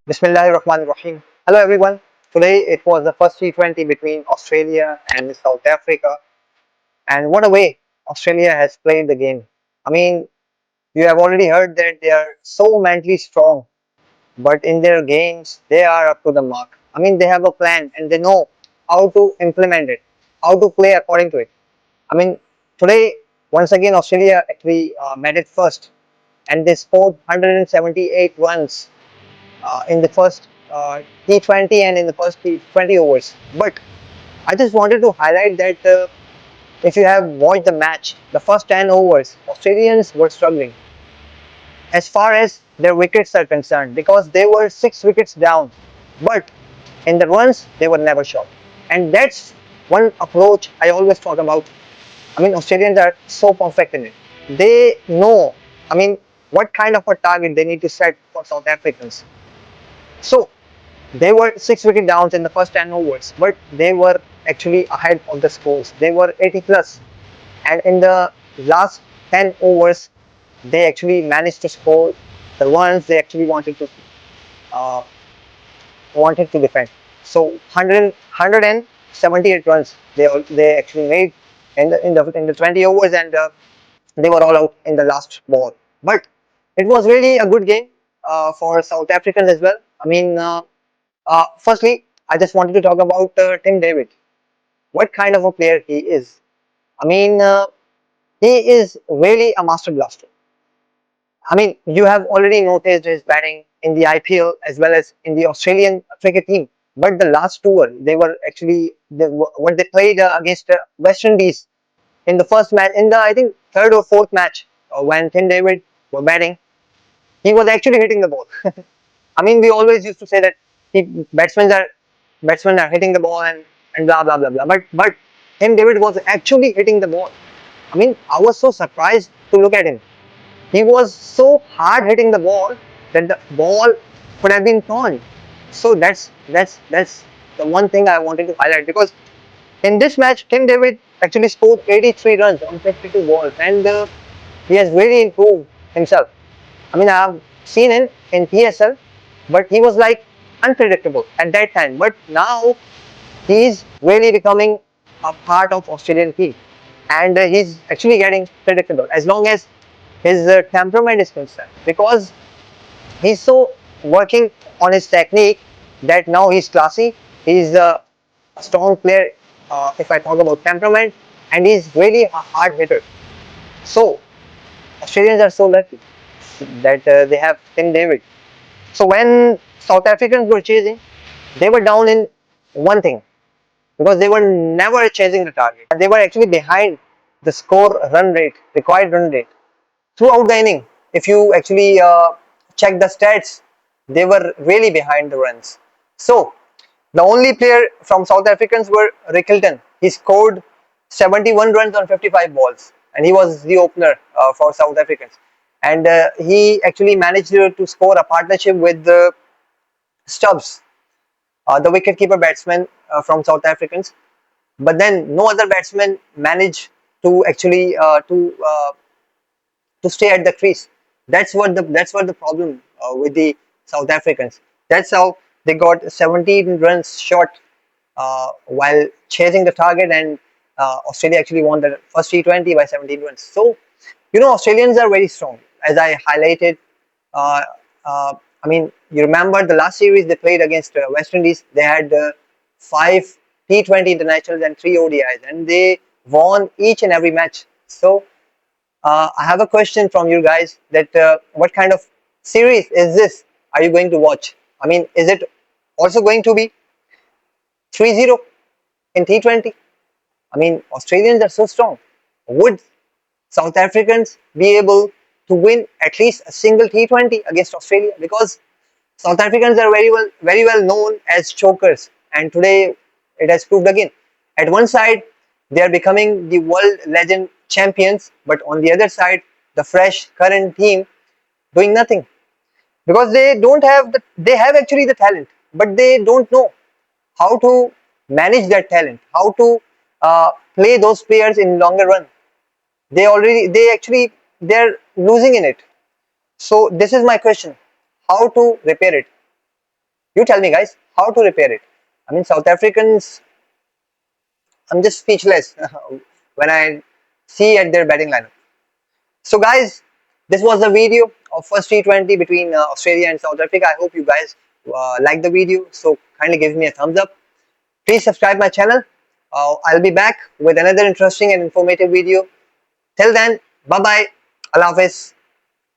Bismillahirrahmanirrahim. Hello everyone. Today it was the first T20 between Australia and South Africa, and what a way Australia has played the game. I mean, you have already heard that they are so mentally strong, but in their games they are up to the mark. I mean, they have a plan and they know how to implement it, how to play according to it. I mean, today once again Australia actually made it first, and they scored 178 runs in the first T20 and in the first T20 overs. But I just wanted to highlight that if you have watched the match, the first 10 overs, Australians were struggling as far as their wickets are concerned because they were 6 wickets down. But in the runs, they were never short. And that's one approach I always talk about. I mean, Australians are so perfect in it. They know, I mean, what kind of a target they need to set for South Africans. So they were 6 wicket downs in the first 10 overs, but they were actually ahead of the scores. They were 80 plus, and in the last 10 overs, they actually managed to score the runs they actually uh, wanted to defend. So 178 runs they actually made in the 20 overs, and they were all out in the last ball. But it was really a good game for South Africans as well. I mean. Firstly, I just wanted to talk about Tim David. What kind of a player he is. I mean, he is really a master blaster. I mean, you have already noticed his batting in the IPL as well as in the Australian cricket team. But the last tour, they were actually when they played against West Indies in the first match, in the I think third or fourth match, when Tim David were batting, he was actually hitting the ball. I mean, we always used to say that he, batsmen are batsmen are hitting the ball and blah blah blah blah. But Tim David was actually hitting the ball. I mean, I was so surprised to look at him. He was so hard hitting the ball that the ball could have been torn. So that's the one thing I wanted to highlight because in this match, Tim David actually scored 83 runs on 52 balls, and he has really improved himself. I mean, I've seen him in PSL, but he was like unpredictable at that time. But now he's really becoming a part of Australian team, and he's actually getting predictable as long as his temperament is concerned. Because he's so working on his technique that now he's classy. He's a strong player. If I talk about temperament, and he's really a hard hitter. So Australians are so lucky that they have Tim David. So when South Africans were chasing, they were down in one thing because they were never chasing the target. They were actually behind the score run rate, required run rate throughout the inning. If you actually check the stats, they were really behind the runs. So the only player from South Africans were Rickelton. He scored 71 runs on 55 balls, and he was the opener for South Africans. And he actually managed to score a partnership with Stubbs, the wicketkeeper batsman from South Africans. But then no other batsman managed to actually to stay at the crease. That's what the problem with the South Africans. That's how they got 17 runs short while chasing the target, and Australia actually won the first T20 by 17 runs. So Australians are very strong, as I highlighted. Uh, I mean, you remember the last series they played against West Indies. They had 5 T20 internationals and 3 ODIs, and they won each and every match. So I have a question from you guys: that what kind of series is this? Are you going to watch? I mean, is it also going to be 3-0 in T20? I mean, Australians are so strong. Would South Africans be able to win at least a single T20 against Australia? Because South Africans are very well known as chokers, and today it has proved again. At one side, they are becoming the world legend champions, but on the other side, the fresh current team doing nothing because they have actually the talent, but they don't know how to manage that talent, how to play those players in longer run. They're losing in it. So this is my question: how to repair it? You tell me, guys, how to repair it. I mean, South Africans, I'm just speechless when I see at their batting lineup. So, guys, this was the video of first T20 between Australia and South Africa. I hope you guys like the video. So, kindly give me a thumbs up. Please subscribe my channel. I'll be back with another interesting and informative video. Till then, bye bye. Allah Hafiz.